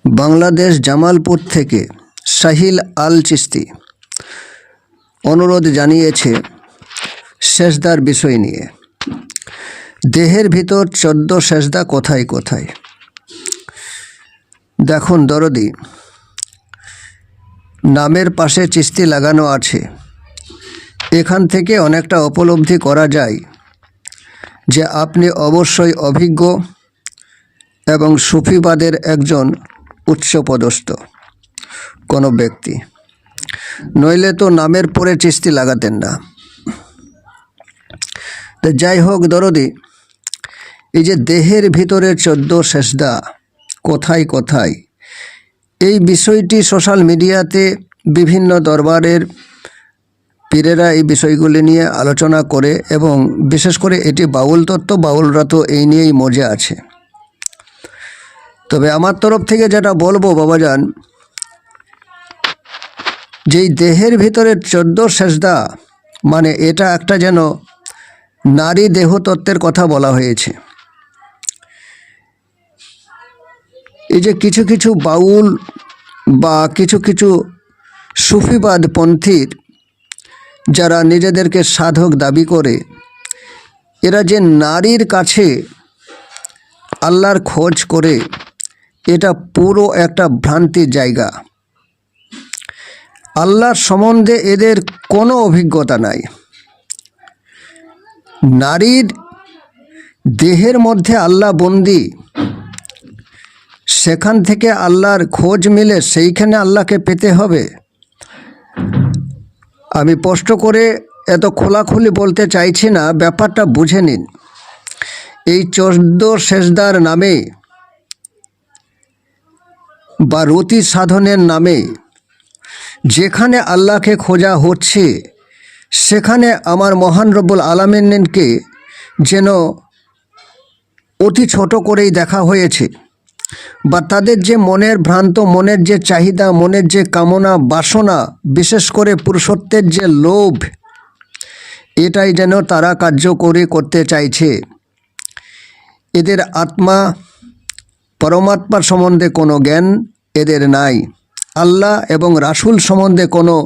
বাংলাদেশ জামালপুর থেকে সাহিল আল চিস্তি অনুরোধ জানিয়েছে সেজদার বিষয় নিয়ে। দেহের ভিতর 14 সেজদা কোথায় কোথায়? দেখুন দরদি, নামের পাশে চিস্তি লাগানো আছে। এখান থেকে অনেকটা উপলব্ধি করা যায় যে আপনি অবশ্যই অভিজ্ঞ এবং সুফিবাদের একজন উচ্চপদস্থ কোনো ব্যক্তি, নইলে তো নামের পরে চিস্তি লাগাতেন না। তো যাই হোক দরদি, এই যে দেহের ভিতরে 14 সেজদা কোথায় কোথায়, এই বিষয়টি সোশ্যাল মিডিয়াতে বিভিন্ন দরবারের পীরেরা এই বিষয়গুলি নিয়ে আলোচনা করে এবং বিশেষ করে এটি বাউল তত্ত্ব, বাউলরা তো এই নিয়েই মজে আছে। তবে আমার তরফ থেকে যেটা বলবো বাবাজান, যেই দেহের ভিতরে 14 সেজদা, মানে এটা একটা যেন নারী দেহতত্ত্বের কথা বলা হয়েছে। এই যে কিছু কিছু বাউল বা কিছু কিছু সুফিবাদ পন্থীর যারা নিজেদেরকে সাধক দাবি করে, এরা যে নারীর কাছে আল্লাহর খোঁজ করে, এটা পুরো একটা ভ্রান্তির জায়গা। আল্লাহর সম্বন্ধে এদের কোনো অভিজ্ঞতা নাই। নারীর দেহের মধ্যে আল্লাহ বন্দি, সেখান থেকে আল্লাহর খোঁজ মিলে সেইখানে আল্লাহকে পেতে হবে। আমি স্পষ্ট করে এত খোলাখুলি বলতে চাইছি না, ব্যাপারটা বুঝে নিন। এই 14 সেজদার নামে বা রতি সাধনের নামে যেখানে আল্লাহকে খোঁজা হচ্ছে, সেখানে আমার মহান রব্বুল আলামিনকে যেন অতি ছোট করেই দেখা হয়েছে, বা তাদের যে মনের ভ্রান্ত, মনের যে চাহিদা, মনের যে কামনা বাসনা, বিশেষ করে পুরুষত্বের যে লোভ, এটাই যেন তারা কার্যকরী করতে চাইছে। এদের আত্মা পরমাত্মার সম্বন্ধে কোনো জ্ঞান এদের নাই। আল্লাহ এবং রাসূল সম্বন্ধে কোনো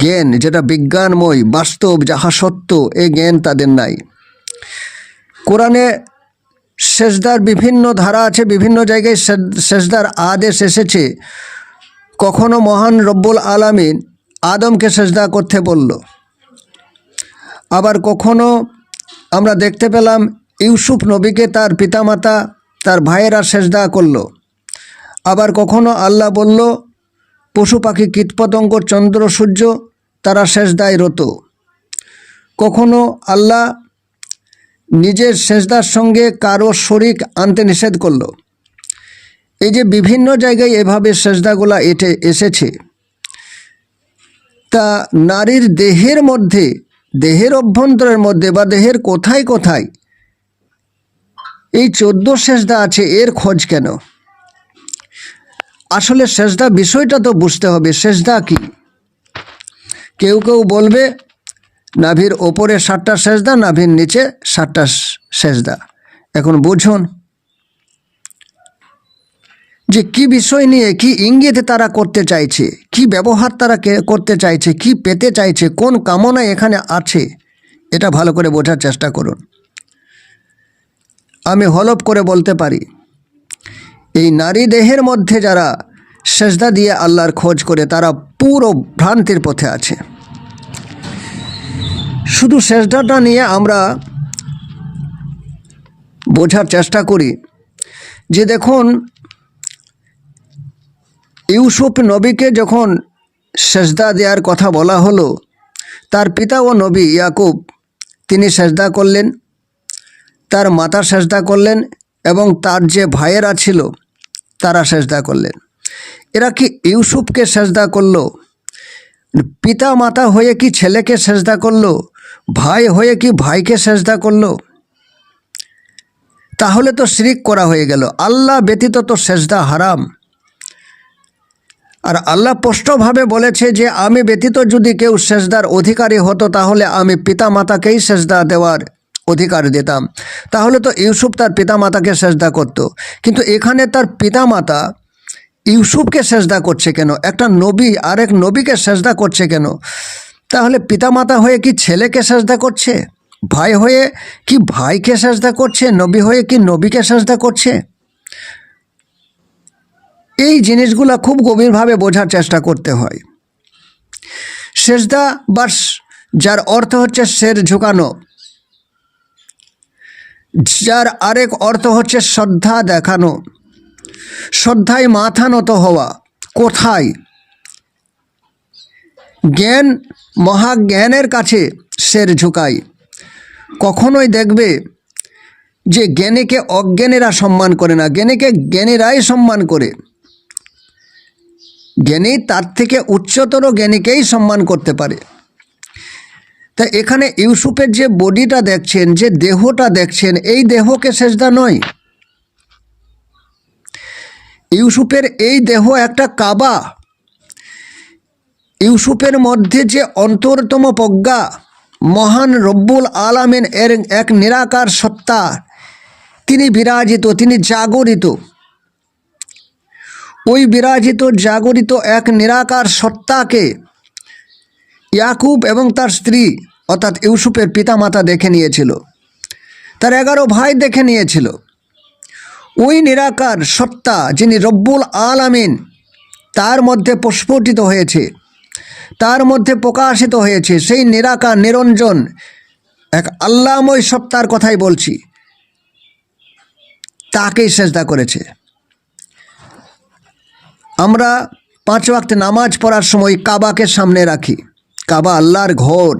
জ্ঞান, যেটা বিজ্ঞানময়, বাস্তব, যাহা সত্য, এই জ্ঞান তাদের নাই। কোরআনে সেজদার বিভিন্ন ধারা আছে, বিভিন্ন জায়গায় সেজদার আদেশ এসেছে। কখনো মহান রব্বুল আলামিন আদমকে সেজদা করতে বলল, আবার কখনো আমরা দেখতে পেলাম ইউসুফ নবীকে তার পিতামাতা, তার ভাইয়েরা সেজদা করলো। আবার কখনো আল্লাহ বলল পশু পাখি, কীটপতঙ্গ, চন্দ্র সূর্য তারা সেজদায় রত। কখনো আল্লাহ নিজের সেজদার সঙ্গে কারো শরিক আনতে নিষেধ করল। এই যে বিভিন্ন জায়গায় এভাবে সেজদাগুলা এসেছে, তা নারীর দেহের মধ্যে, দেহের অভ্যন্তরের মধ্যে বা দেহের কোথায় কোথায় এই 14 সেজদা আছে, এর খোঁজ কেন? আসলে সেজদা বিষয়টা তো বুঝতে হবে, সেজদা কি। কেউ কেউ বলবে নাভির ওপরে 7টা সেজদা, নাভির নিচে 7টা সেজদা। এখন বুঝুন যে কি বিষয় নিয়ে, কি ইঙ্গিতে তারা করতে চাইছে, কি ব্যবহার তারা করতে চাইছে, কি পেতে চাইছে, কোন কামনা এখানে আছে, এটা ভালো করে বোঝার চেষ্টা করুন। আমি হলফ করে বলতে পারি, এই নারী দেহের মধ্যে যারা সেজদা দিয়ে আল্লাহর খোঁজ করে, তারা পুরো ভ্রান্তির পথে আছে। শুধু সেজদাটা নিয়ে আমরা বোঝার চেষ্টা করি যে দেখুন, ইউসুফ নবীকে যখন সেজদা দেওয়ার কথা বলা হলো, তার পিতা ও নবী ইয়াকুব তিনি সেজদা করলেন, তার মাতা সেজদা করলেন এবং তার যে ভাইয়েরা ছিল তারা সেজদা করলেন। এরা কি ইউসুফকে সেজদা করলো? পিতা মাতা হয়ে কি ছেলেকে সেজদা করলো? ভাই হয়ে কি ভাইকে সেজদা করলো? তাহলে তো শিরক করা হয়ে গেল। আল্লাহ ব্যতীত তো সেজদা হারাম। আর আল্লাহ স্পষ্টভাবে বলেছে যে আমি ব্যতীত যদি কেউ সেজদার অধিকারী হতো, তাহলে আমি পিতা মাতাকেই সেজদা দেওয়ার অধিকার দিতাম। তাহলে তো ইউসুফ তার পিতা মাতাকে সেজদা করত, কিন্তু এখানে তার পিতা মাতা ইউসুফকে সেজদা করছে কেন? একটা নবী আরেক নবীকে সেজদা করছে কেন? তাহলে পিতামাতা হয়ে কি ছেলেকে সেজদা করছে? ভাই হয়ে কি ভাইকে সেজদা করছে? নবী হয়ে কি নবীকে সেজদা করছে? এই জিনিসগুলো খুব গভীরভাবে বোঝার চেষ্টা করতে হয়। সেজদা বা যার অর্থ হচ্ছে শির ঝুঁকানো, যার আরেক অর্থ হচ্ছে শ্রদ্ধা দেখানো, শ্রদ্ধায় মাথা নত হওয়া। কোথায়? জ্ঞান, মহাজ্ঞানের কাছে শির ঝুঁকায়। কখনোই দেখবে যে জ্ঞানীকে অজ্ঞানীরা সম্মান করে না, জ্ঞানীকে জ্ঞানীরাই সম্মান করে। জ্ঞানী তার থেকে উচ্চতর জ্ঞানীকেই সম্মান করতে পারে। তা এখানে ইউসুফের যে বডিটা দেখছেন, যে দেহটা দেখছেন, এই দেহকে সেজদা নয়। ইউসুফের এই দেহ একটা কাবা। ইউসুফের মধ্যে যে অন্তরতম প্রজ্ঞা, মহান রব্বুল আলামিন এর এক নিরাকার সত্তা, তিনি বিরাজিত, তিনি জাগরিত। ওই বিরাজিত জাগরিত এক নিরাকার সত্তাকে ইয়াকুব এবং তার স্ত্রী অর্থাৎ ইউসুফের পিতামাতা দেখে নিয়েছিল, তার 11 ভাই দেখে নিয়েছিল। ওই নিরাকার সত্তা যিনি রব্বুল আলামিন, তার মধ্যে প্রস্ফুটিত হয়েছে, তার মধ্যে প্রকাশিত হয়েছে। সেই নিরাকার নিরঞ্জন এক আল্লাহময় সত্তার কথাই বলছি, তাকেই সেজদা করেছে। আমরা 5 ওয়াক্ত নামাজ পড়ার সময় কাবাকে সামনে রাখি। কাবা আল্লাহর ঘর,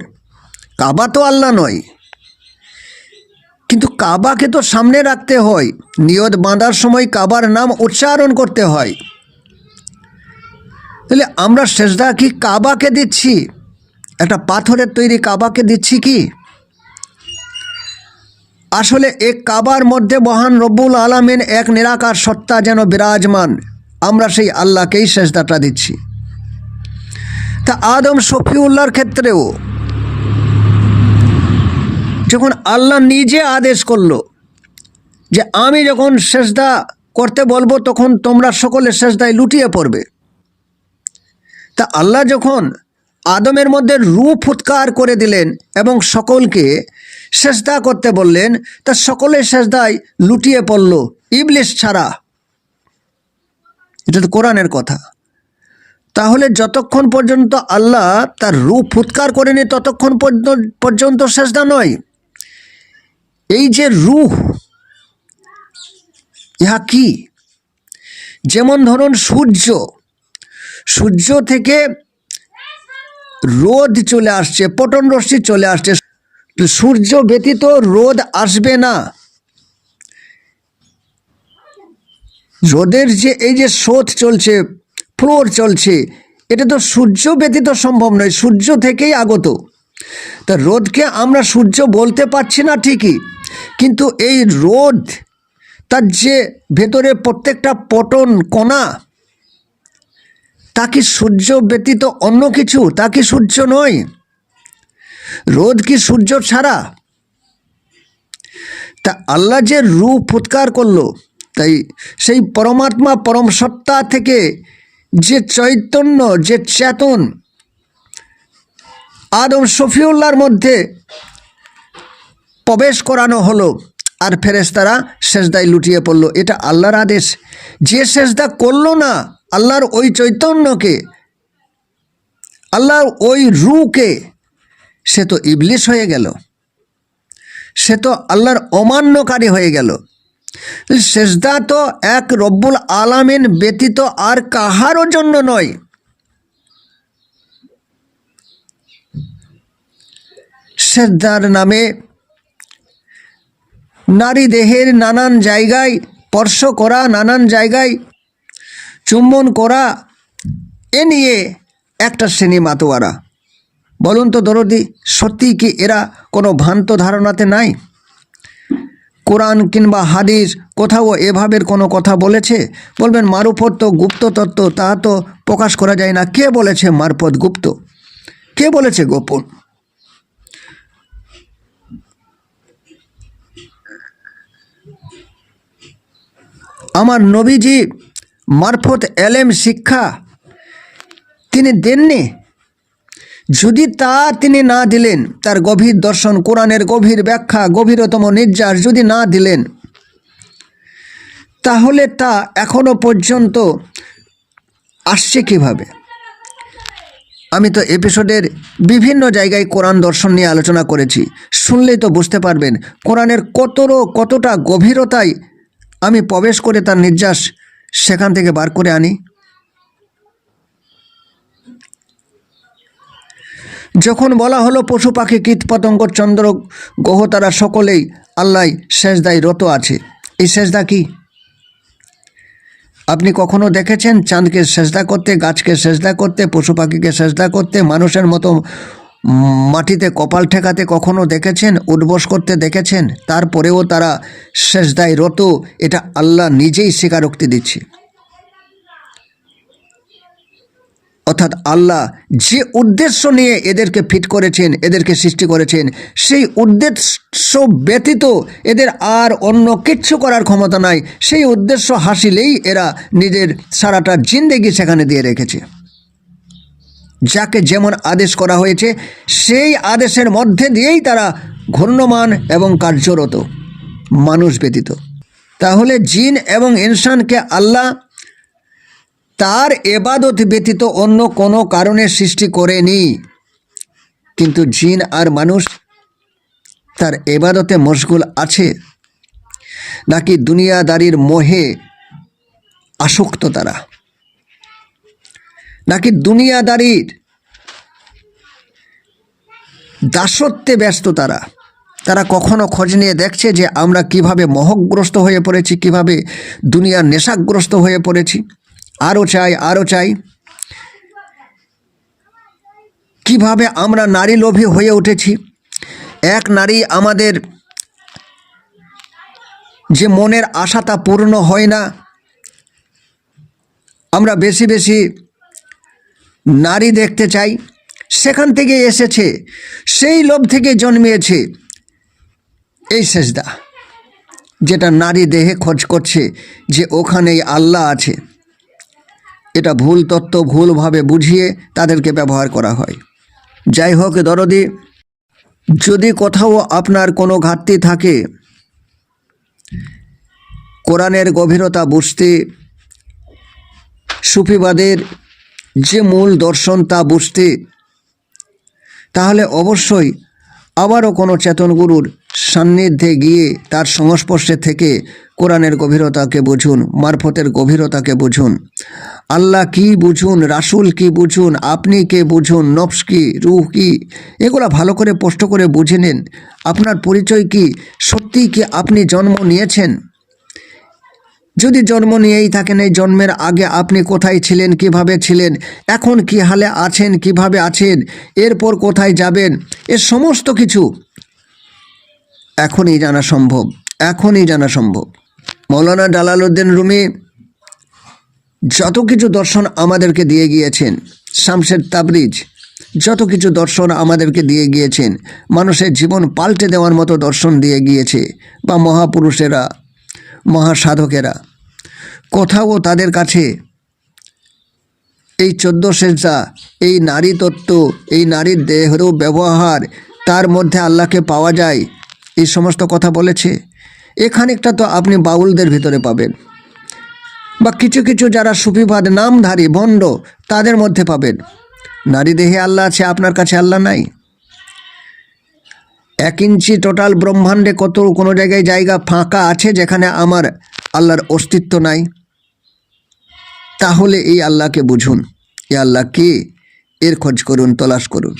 কাবা তো আল্লাহ নয়, কিন্তু কাবাকে তো সামনে রাখতে হয়। নিয়ত বাঁধার সময় কাবার নাম উচ্চারণ করতে হয়। তাহলে আমরা সেজদা কি কাবাকে দিচ্ছি? একটা পাথরের তৈরি কাবাকে দিচ্ছি কি? আসলে এক কাবার মধ্যে মহান রব্বুল আলামিন এক নিরাকার সত্তা যেন বিরাজমান, আমরা সেই আল্লাহকেই সেজদাটা দিচ্ছি। তা আদম শফিউল্লাহর ক্ষেত্রেও যখন আল্লাহ নিজে আদেশ করলো যে আমি যখন সেজদা করতে বলবো তখন তোমরা সকলে সেজদায় লুটিয়ে পড়বে, তা আল্লাহ যখন আদমের মধ্যে রূহ ফুৎকার করে দিলেন এবং সকলকে সেজদা করতে বললেন, তা সকলে সেজদায় লুটিয়ে পড়ল, ইবলিস ছাড়া। এটা তো কোরআনের কথা। তাহলে যতক্ষণ পর্যন্ত আল্লাহ তার রূহ ফুৎকার করেনি ততক্ষণ পর্যন্ত সেজদা নয়। এই যে রূহ, ইহা কি? যেমন ধরুন সূর্য থেকে রোদ চলে আসছে, পটন রশ্মি চলে আসছে, সূর্য ব্যতীত রোদ আসবে না। রোদের যে এই যে স্রোত চলছে, ফ্লোর চলছে, এটা তো সূর্য ব্যতীত সম্ভব নয়, সূর্য থেকেই আগত। তা রোদকে আমরা সূর্য বলতে পারছি না ঠিকই, কিন্তু এই রোদ তার যে ভেতরে প্রত্যেকটা পটন কণা, তা কি সূর্য ব্যতীত অন্য কিছু? তা কি সূর্য নয়? রোদ কি সূর্য ছাড়া? তা আল্লাহ যে রূহ ফুৎকার করলো, তাই সেই পরমাত্মা পরম সত্তা থেকে যে চৈতন্য, যে চেতন আদম শফিউল্লাহর মধ্যে প্রবেশ করানো হলো, আর ফেরেশতারা সেজদায় লুটিয়ে পড়লো। এটা আল্লাহর আদেশ। যে সেজদা করলো না আল্লাহর ওই চৈতন্যকে, আল্লাহর ওই রূহকে, সে তো ইবলিস হয়ে গেল, সে তো আল্লাহর অমান্যকারী হয়ে গেল। সেজদা তো এক রব্বুল আলামিন ব্যতীত আর কাহারও জন্য নয়। সেজদার নামে নারী দেহের নানান জায়গায় স্পর্শ করা, নানান জায়গায় চুম্বন করা, এ নিয়ে একটা শ্রেণী মাতোয়ারা। বলুন তো দরদি, সত্যি কি এরা কোনো ভ্রান্ত ধারণাতে নাই? কোরআন কিংবা হাদিস কোথাও এভাবের কোনো কথা বলেছে? বলবেন মারুফত তো গুপ্ত তত্ত্ব, তা তো প্রকাশ করা যায় না। কে বলেছে মারফত গুপ্ত? কে বলেছে গোপন? আমার নবীজি মারফত এলেম শিক্ষা তিনি দেননি। যদি তা তিনি না দিলেন, তার গভীর দর্শন, কোরআনের গভীর ব্যাখ্যা, গভীরতম নির্যাস যদি না দিলেন, তাহলে তা এখনো পর্যন্ত আসছে কিভাবে? আমি তো এপিসোডের বিভিন্ন জায়গায় কোরআন দর্শন নিয়ে আলোচনা করেছি, শুনলেই তো বুঝতে পারবেন কোরআনের কতটা গভীরতায় আমি প্রবেশ করে তার নির্যাস সেখান থেকে বার করে আনি। যখন বলা হলো পশু পাখি কীট পতঙ্গ চন্দ্র গ্রহ তারা সকলেই আল্লাহ সেজদায় রত আছে, এই সেজদা কি? আপনি কখনো দেখেছেন চাঁদকে সেজদা করতে, গাছকে সেজদা করতে, পশু পাখিকে সেজদা করতে, মানুষের মতো মাটিতে কপাল ঠেকাতে কখনো দেখেছেন? উঠবস করতে দেখেছেন? তারপরেও তারা সেজদায় রত, এটা আল্লাহ নিজেই স্বীকারোক্তি দিচ্ছে। অর্থাৎ আল্লাহ যে উদ্দেশ্য নিয়ে এদেরকে ফিট করেছেন, এদেরকে সৃষ্টি করেছেন, সেই উদ্দেশ্য ব্যতীত এদের আর অন্য কিচ্ছু করার ক্ষমতা নাই। সেই উদ্দেশ্য হাসিলেই এরা নিজের সারাটা জিন্দেগি সেখানে দিয়ে রেখেছে। যাকে যেমন আদেশ করা হয়েছে সেই আদেশের মধ্যে দিয়েই তারা ঘূর্ণমান এবং কার্যরত, মানুষ ব্যতীত। তাহলে জিন এবং ইনসানকে আল্লাহ তার এবাদত ব্যতীত অন্য কোনো কারণে সৃষ্টি করেনি, কিন্তু জিন আর মানুষ তার এবাদতে মশগুল আছে, নাকি দুনিয়াদারির মোহে আসক্ত তারা, নাকি দুনিয়াদারির দাসত্বে ব্যস্ত তারা? তারা কখনো খোঁজ নিয়ে দেখছে যে আমরা কিভাবে মোহগ্রস্ত হয়ে পড়েছি, কিভাবে দুনিয়ার নেশাগ্রস্ত হয়ে পড়েছি, আরও চাই আরও চাই, কিভাবে আমরা নারী লোভী হয়ে উঠেছি। এক নারী আমাদের যে মনের আশা তা পূর্ণ হয় না, আমরা বেশি বেশি নারী দেখতে চাই। সেখান থেকে এসেছে, সেই লোভ থেকে জন্মিয়েছে এই সেজদা, যেটা নারী দেহে খোঁজ করছে যে ওখানেই আল্লাহ আছে। এটা ভুল তত্ত্ব, ভুলভাবে বুঝিয়ে তাদেরকে ব্যবহার করা হয়। যাই হোক দরদি, যদি কোথাও আপনার কোনো ঘাটতি থাকে কোরআনের গভীরতা বুঝতে, সুফিবাদের যে মূল দর্শন তা বুঝতে, তাহলে অবশ্যই আবারও কোনো চেতন গুরুর সান্নিধ্যে গিয়ে তার সংস্পর্শে থেকে কোরআনের গভীরতাকে বুঝুন, মারফতের গভীরতাকে বুঝুন, আল্লাহ কি বুঝুন, রাসূল কি বুঝুন, আপনি কে বুঝুন, নফস কি, রূহ কি, এগুলো ভালো করে স্পষ্ট করে বুঝে নিন। আপনার পরিচয় কি? সত্যিই কি আপনি জন্ম নিয়েছেন? যদি জন্ম নিয়েই থাকেন, এই জন্মের আগে আপনি কোথায় ছিলেন, কিভাবে ছিলেন, এখন কি হালে আছেন, কিভাবে আছেন, এরপর কোথায় যাবেন, এর সমস্ত কিছু এখনই জানা সম্ভব, এখনই জানা সম্ভব। মৌলানা জালালউদ্দিন রুমি যত কিছু দর্শন আমাদেরকে দিয়ে গিয়েছেন, শামসের তাবরিজ যত কিছু দর্শন আমাদেরকে দিয়ে গিয়েছেন, মানুষের জীবন পাল্টে দেওয়ার মতো দর্শন দিয়ে গিয়েছে, বা মহাপুরুষেরা, মহাসাধকেরা, কোথাও তাদের কাছে এই 14 সেজদা, এই নারী তত্ত্ব, এই নারীর দেহের ব্যবহার, তার মধ্যে আল্লাহকে পাওয়া যায়, এই সমস্ত কথা বলেছে। এখানেকটা তো আপনি বাউলদের ভিতরে পাবেন, বা কিছু কিছু যারা সুফিবাদ নামধারী ভণ্ড তাদের মধ্যে পাবেন। নারী দেহে আল্লাহ আছে, আপনার কাছে আল্লাহ নাই। 1 ইঞ্চি টোটাল ব্রহ্মাণ্ডে কোনো জায়গায় জায়গা ফাঁকা আছে যেখানে আমার আল্লাহর অস্তিত্ব নাই? তাহলে এই আল্লাহকে বুঝুন, এই আল্লাহ কে, এর খোঁজ করুন, তলাশ করুন।